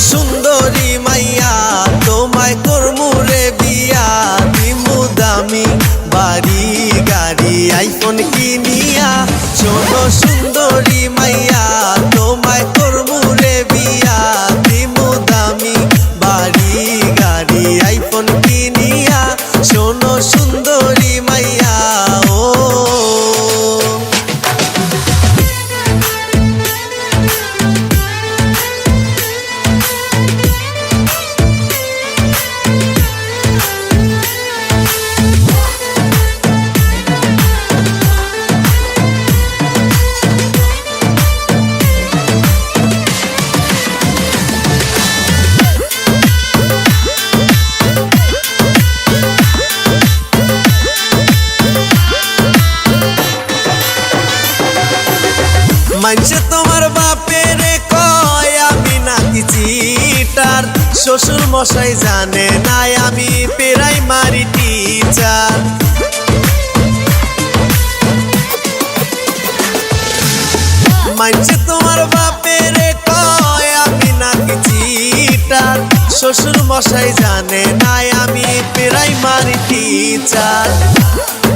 সুন্দরী মাইয়া তোমায় করমু রে বিয়া দিমু দামি বাড়ি গাড়ি আইফোন কিনিয়া শোনো সুন্দরী মাইয়া তোমায় করমু রে বিয়া দিমু দামি বাড়ি গাড়ি আইফোন কিনিয়া শোনো সুন্দরী মাইয়া ও মানছে তোমার বাপেরে কয় আমি নাকি চিটার শ্বশুর মশাই জানে না আমি প্রাইমারি টিচার মানছে তোমার বাপেরে কয় আমি নাকি চিটার শ্বশুর মশাই জানে না আমি প্রাইমারি টিচার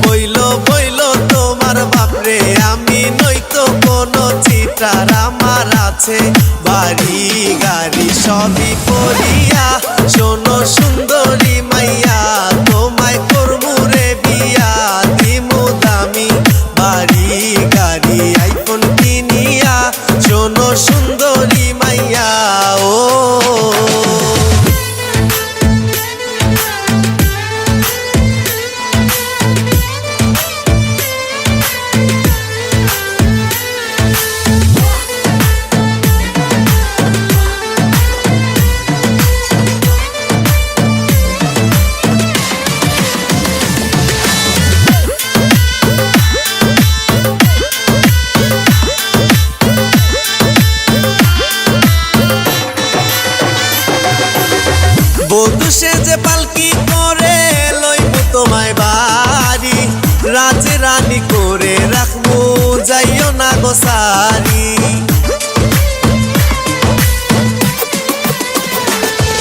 বইলো বইলো তোমার বাপরে আমি নইতো কোনো চিটার আমার আছে বাড়ি গাড়ি সবই করিয়া শোনো সুন্দরী মাইয়া তোমায় করমু রে বিয়া দিমু দামি বাড়ি গাড়ি আইফোন কিনিয়া শোনো সুন্দরী মাইয়া ও বধূ সেজে পালকি করে লইবু তোমায় বাড়ি রাজে রানী করে রাখবো যাইও না গো সারি।